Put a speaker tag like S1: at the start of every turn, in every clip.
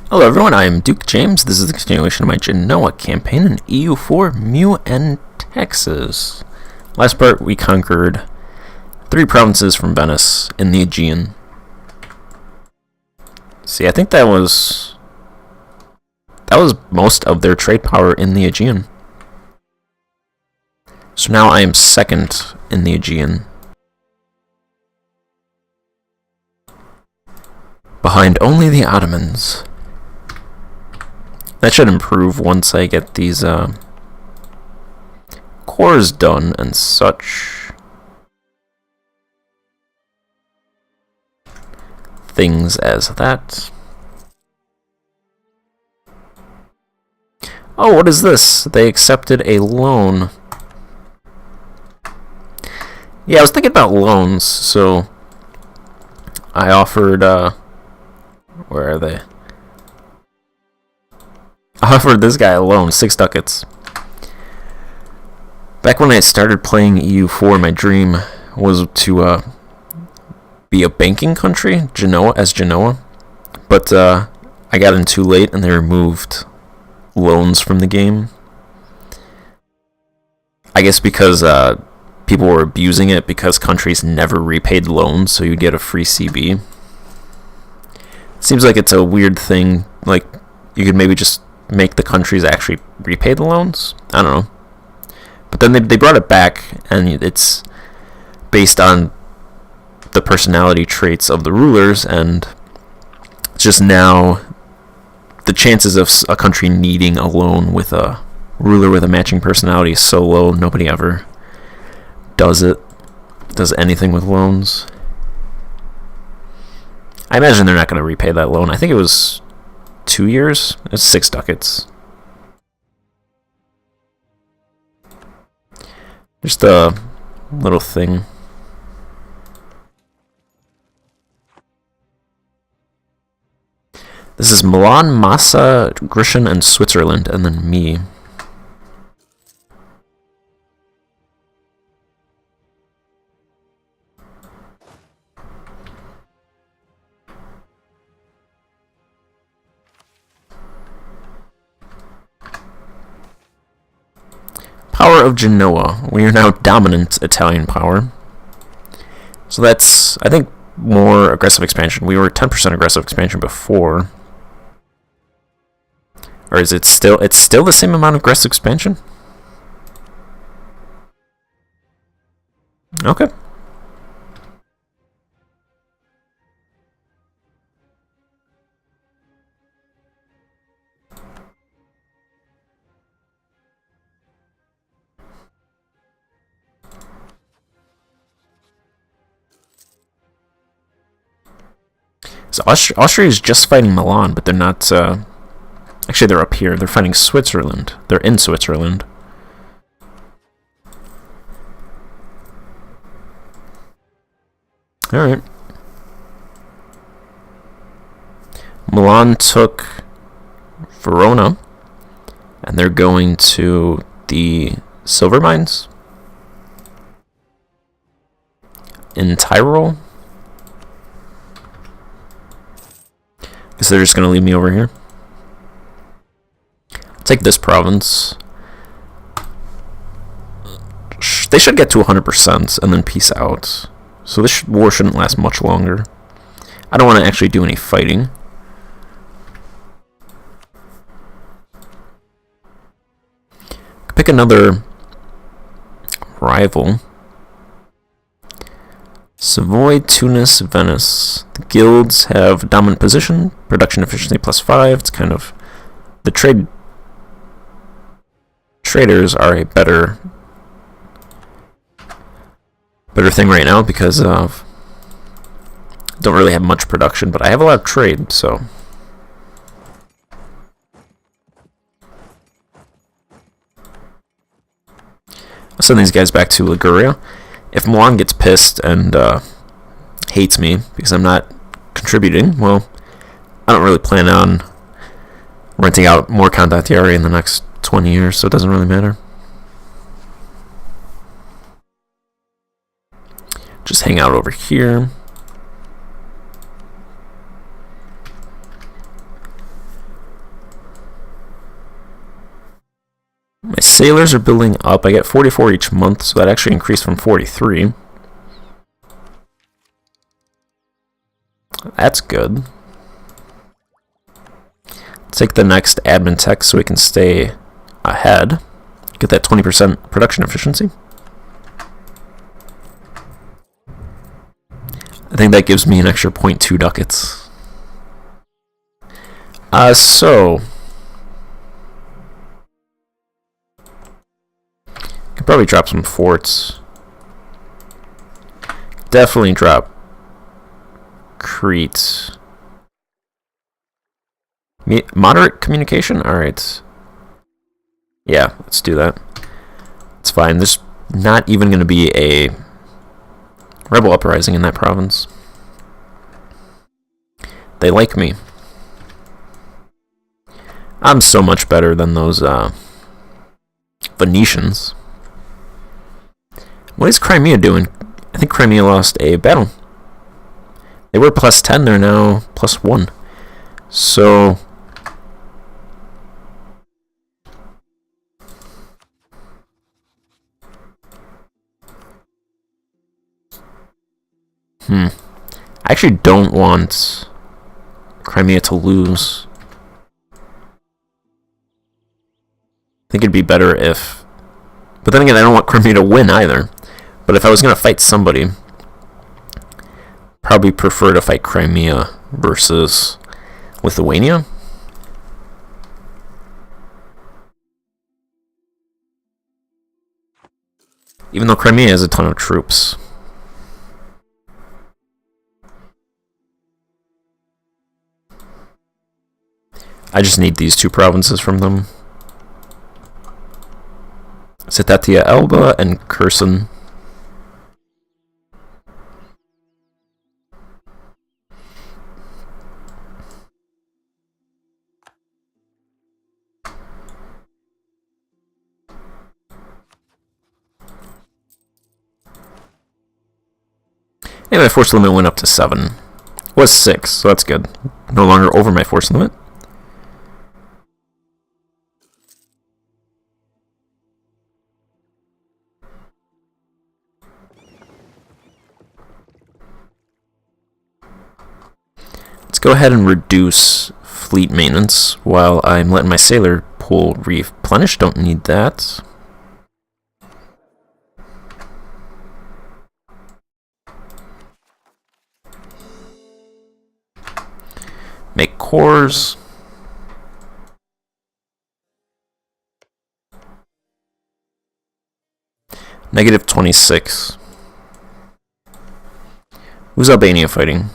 S1: Hello everyone, I am Duke James. This is the continuation of my Genoa campaign in EU4 Meiou and Taxes. Last part we conquered 3 provinces from Venice in the Aegean. See, I think that was most of their trade power in the Aegean. So now I am second in the Aegean, behind only the Ottomans. That should improve once I get these cores done and such. Things as that. Oh, what is this? They accepted a loan. Yeah, I was thinking about loans, so I offered, where are they? I offered this guy a loan, 6 ducats. Back when I started playing EU4, my dream was to be a banking country, Genoa. But I got in too late and they removed loans from the game. I guess because people were abusing it because countries never repaid loans, so you'd get a free CB. Seems like it's a weird thing, like you could maybe just make the countries actually repay the loans. I don't know. But then they brought it back, and it's based on the personality traits of the rulers, and it's just now the chances of a country needing a loan with a ruler with a matching personality is so low, nobody ever does anything with loans. I imagine they're not going to repay that loan. I think it was 2 years. It's 6 ducats. Just a little thing. This is Milan, Massa, Grecian, and Switzerland, and then me. Power of Genoa. We are now dominant Italian power. So that's, I think, more aggressive expansion. We were 10% aggressive expansion before. Or is it still, it's still the same amount of aggressive expansion? Okay. So Austria is just fighting Milan, but they're not, actually they're up here. They're fighting Switzerland. They're in Switzerland. Alright. Milan took Verona, and they're going to the silver mines in Tyrol. Guess they're just going to leave me over here. I'll take this province. They should get to 100% and then peace out. So this war shouldn't last much longer. I don't want to actually do any fighting. Pick another rival. Savoy, Tunis, Venice. The guilds have dominant position, production efficiency +5. It's kind of the traders are a better thing right now because of don't really have much production, but I have a lot of trade, so I'll send these guys back to Liguria. If Milan gets pissed and hates me because I'm not contributing, well, I don't really plan on renting out more condottieri in the next 20 years, so it doesn't really matter. Just hang out over here. My sailors are building up. I get 44 each month, so that actually increased from 43. That's good. Let's take the next admin tech so we can stay ahead. Get that 20% production efficiency. I think that gives me an extra 0.2 ducats. So could probably drop some forts. Definitely drop Crete. Moderate communication? Alright. Yeah, let's do that. It's fine. There's not even going to be a rebel uprising in that province. They like me. I'm so much better than those Venetians. What is Crimea doing? I think Crimea lost a battle. They were plus 10, they're now plus 1. So I actually don't want Crimea to lose. I think it'd be better if... But then again, I don't want Crimea to win either. But if I was going to fight somebody, probably prefer to fight Crimea versus Lithuania. Even though Crimea has a ton of troops. I just need these two provinces from them. Citatia Alba and Kherson. And my force limit went up to 7. It was 6, so that's good. No longer over my force limit. Let's go ahead and reduce fleet maintenance while I'm letting my sailor pool replenish. Don't need that. Make cores. Negative 26. Who's Albania fighting?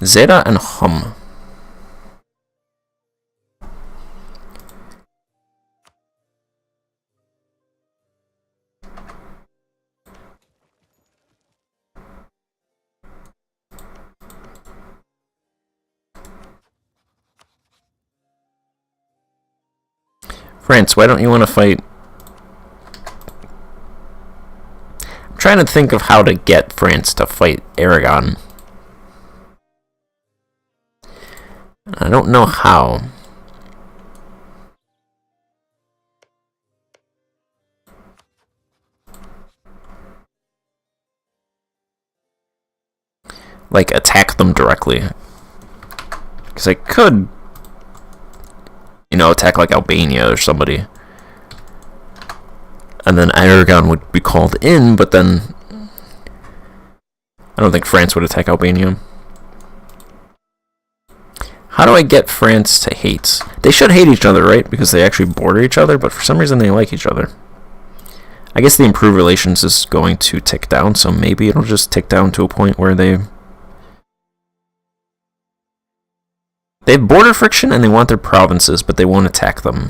S1: Zeta and Hum. France, why don't you want to fight? I'm trying to think of how to get France to fight Aragon. I don't know how. Like, attack them directly. Because I could, you know, attack like Albania or somebody. And then Aragon would be called in, but then I don't think France would attack Albania. How do I get France to hate? They should hate each other, right? Because they actually border each other, but for some reason they like each other. I guess the improved relations is going to tick down, so maybe it'll just tick down to a point where they have border friction and they want their provinces, but they won't attack them.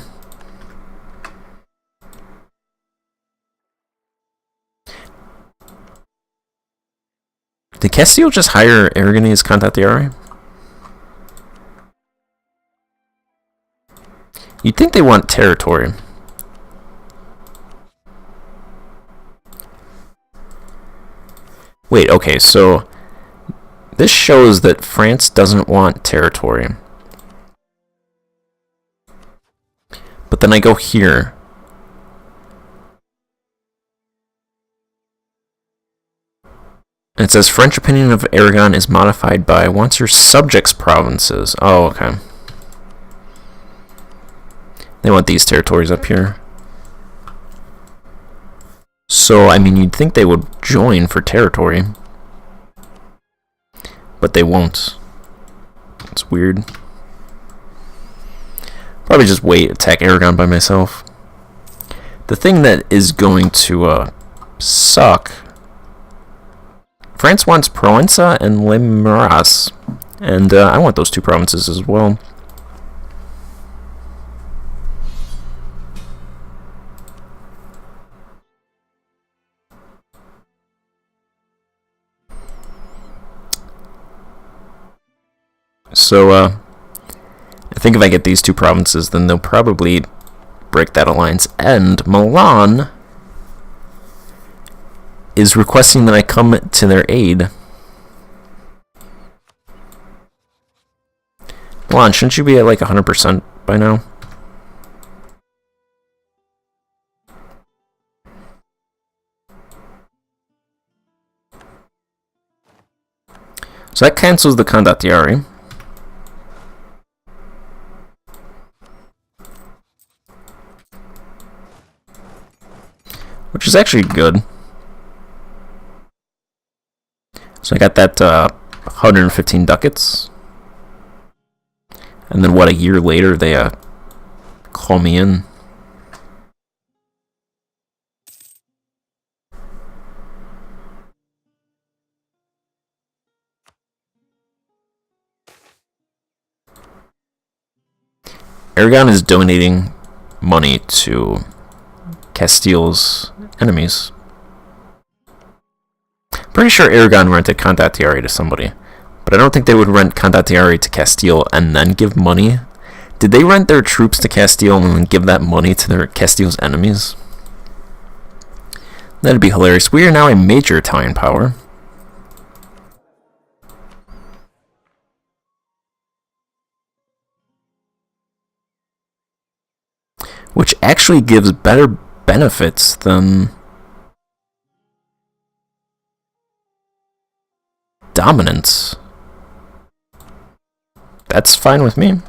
S1: Did Castile just hire Aragonese Condottieri? You'd think they want territory. Wait, okay, so this shows that France doesn't want territory. But then I go here. And it says French opinion of Aragon is modified by wants your subjects' provinces. Oh, okay. They want these territories up here. So, I mean, you'd think they would join for territory. But they won't. It's weird. Probably just wait, attack Aragon by myself. The thing that is going to suck... France wants Provenza and Le Marais, and I want those two provinces as well. So, I think if I get these two provinces, then they'll probably break that alliance. And Milan is requesting that I come to their aid. Milan, shouldn't you be at like 100% by now? So that cancels the condottieri. Which is actually good. So I got that 115 ducats. And then what, a year later they call me in. Aragon is donating money to Castile's enemies. Pretty sure Aragon rented condottieri to somebody, but I don't think they would rent condottieri to Castile and then give money. Did they rent their troops to Castile and then give that money to their Castile's enemies? That'd be hilarious. We are now a major Italian power. Which actually gives better benefits than dominance. That's fine with me.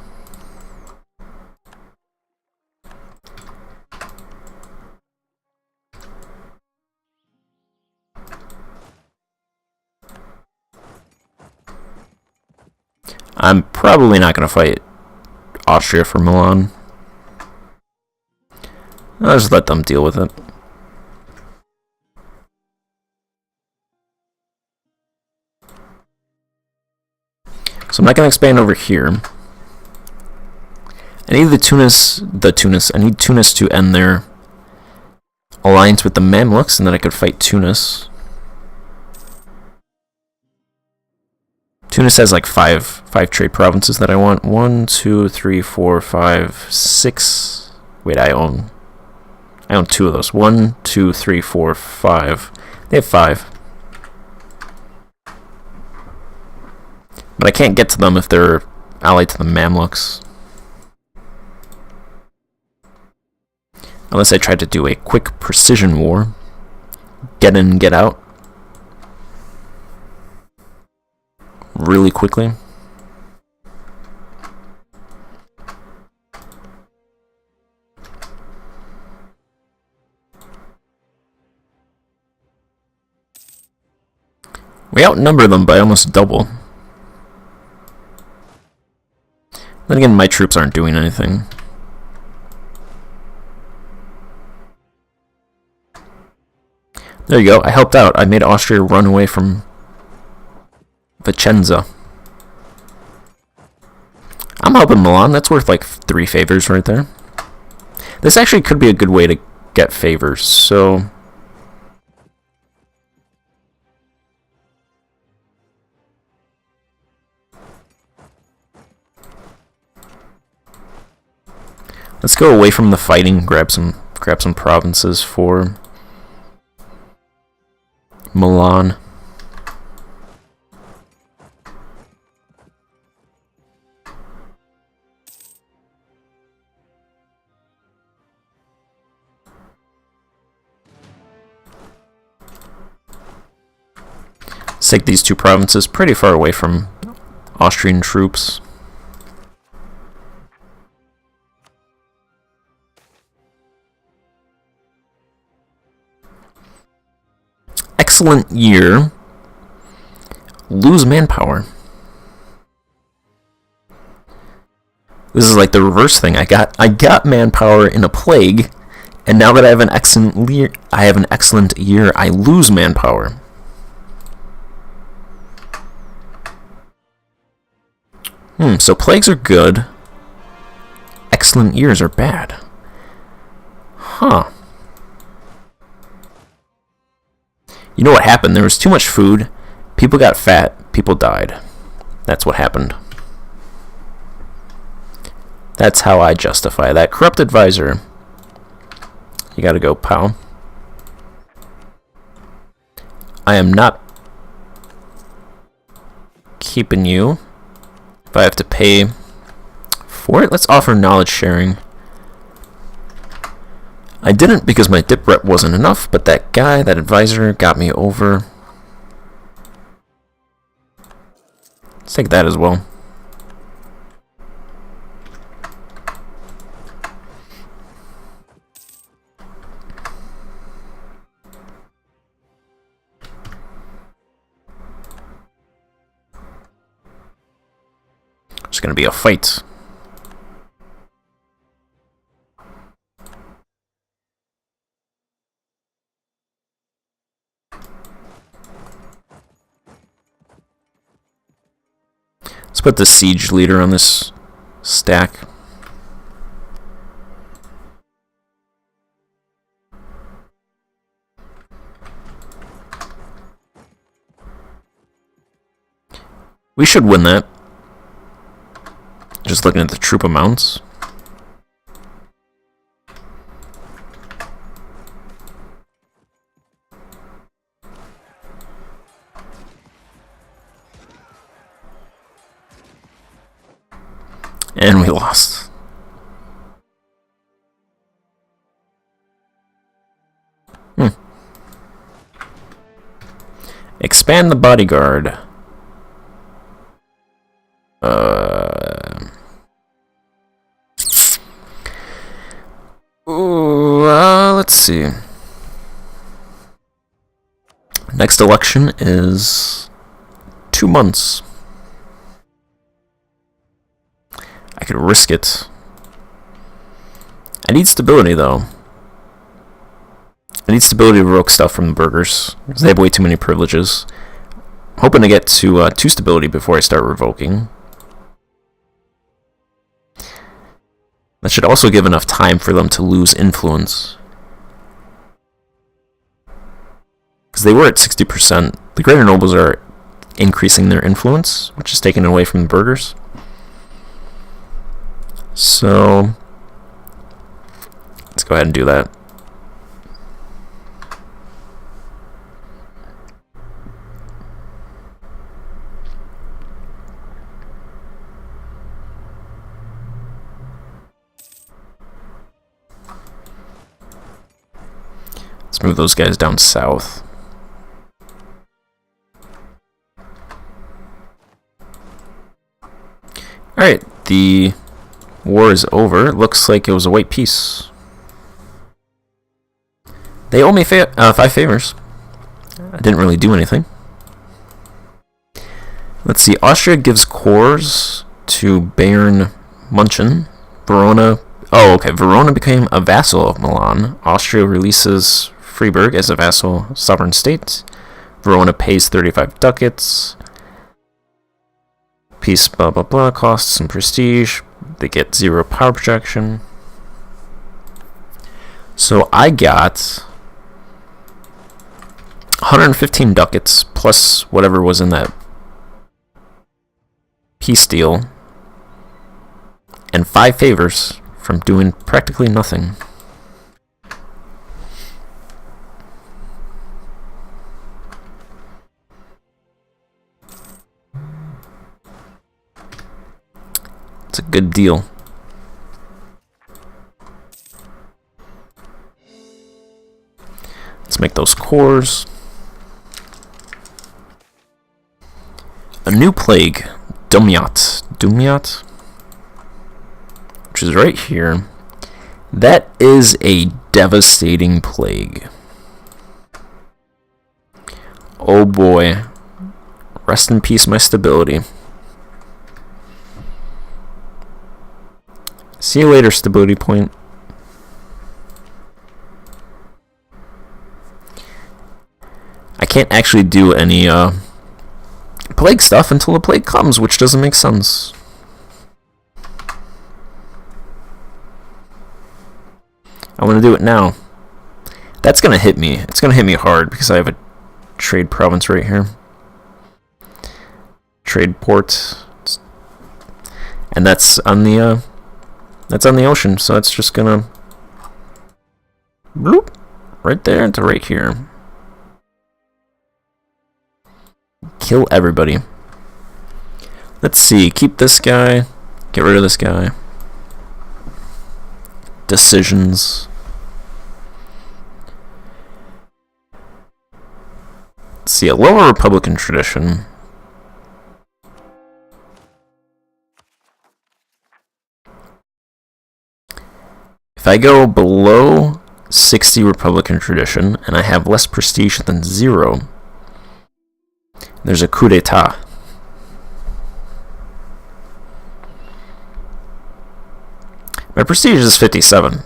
S1: I'm probably not going to fight Austria for Milan. I'll just let them deal with it. So I'm not going to expand over here. I need I need Tunis to end their alliance with the Mamluks, and then I could fight Tunis. Tunis has like five trade provinces that I want. 1, 2, 3, 4, 5, 6. Wait, I own 2 of those. 1, 2, 3, 4, 5. They have 5. But I can't get to them if they're allied to the Mamluks. Unless I try to do a quick precision war. Get in, get out. Really quickly. We outnumber them by almost double. Then again, my troops aren't doing anything. There you go, I helped out. I made Austria run away from Vicenza. I'm helping Milan, that's worth like 3 favors right there. This actually could be a good way to get favors, so... Let's go away from the fighting, grab some provinces for Milan. Let's take these two provinces pretty far away from Austrian troops. Excellent year. Lose manpower. This is like the reverse thing. I got manpower in a plague, and now that I have an excellent year, I lose manpower. So plagues are good. Excellent years are bad. Huh. You know what happened? There was too much food. People got fat. People died. That's what happened. That's how I justify that. Corrupt advisor. You gotta go, pal. I am not keeping you. If I have to pay for it, let's offer knowledge sharing. I didn't because my dip rep wasn't enough, but that guy, that advisor, got me over. Let's take that as well. It's gonna be a fight. Let's put the siege leader on this stack. We should win that. Just looking at the troop amounts. And we lost. Expand the bodyguard. Let's see. Next election is 2 months. I could risk it. I need stability, though. I need stability to revoke stuff from the burghers, because they have way too many privileges. I'm hoping to get to 2 stability before I start revoking. That should also give enough time for them to lose influence. Because they were at 60%. The greater nobles are increasing their influence, which is taken away from the burghers. So let's go ahead and do that. Let's move those guys down south. Alright, the war is over. It looks like it was a white peace. They owe me 5 favors. I didn't really do anything. Let's see. Austria gives cores to Bayern München. Verona. Oh, okay. Verona became a vassal of Milan. Austria releases Freiburg as a vassal sovereign state. Verona pays 35 ducats. Peace, blah, blah, blah. Costs and prestige. They get 0 power projection. So I got 115 ducats plus whatever was in that peace deal. And 5 favors from doing practically nothing. It's a good deal. Let's make those cores. new plague, Dumyat, which is right here. That is a devastating plague. Oh boy. Rest in peace, my stability. See you later, stability point. I can't actually do any plague stuff until the plague comes, which doesn't make sense. I want to do it now. That's going to hit me. It's going to hit me hard because I have a trade province right here. Trade port. And that's on the ocean, so it's just going to bloop right there into right here. Kill everybody. Let's see. Keep this guy. Get rid of this guy. Decisions. Let's see. A lower Republican tradition. If I go below 60 Republican tradition and I have less prestige than 0, there's a coup d'etat. My prestige is 57.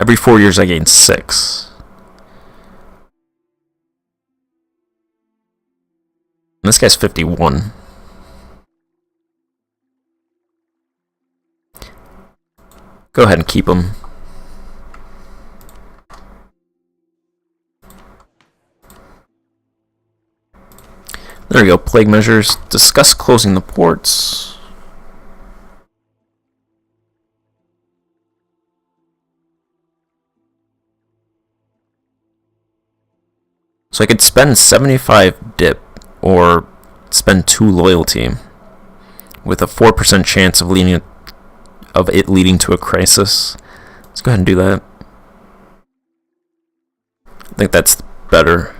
S1: Every 4 years I gain 6. And this guy's 51. Go ahead and keep him. There we go. Plague measures. Discuss closing the ports. So I could spend 75 dip or spend 2 loyalty with a 4% chance of it leading to a crisis. Let's go ahead and do that. I think that's better.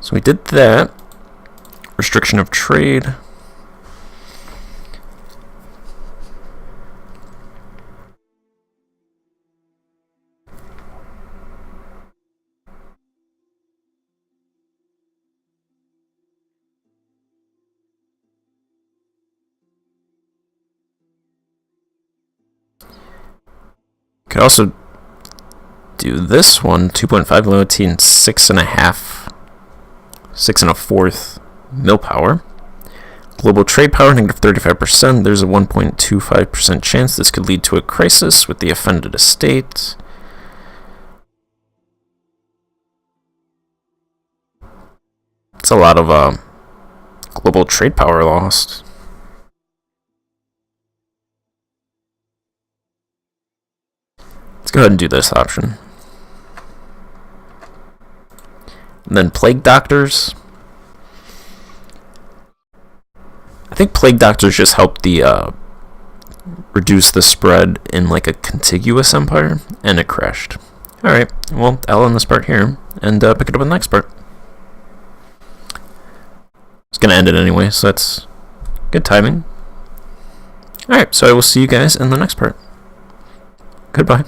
S1: So we did that. Restriction of trade. Could also do this one, 2.5 loyalty and 6.5, 6 1/4 mill power. Global trade power, -35%. There's a 1.25% chance this could lead to a crisis with the offended estate. It's a lot of global trade power lost. Let's go ahead and do this option. And then plague doctors. I think plague doctors just help the reduce the spread in like a contiguous empire, and it crashed. Alright, well, I'll end this part here and pick it up in the next part. It's gonna end it anyway, so that's good timing. Alright, so I will see you guys in the next part. Goodbye.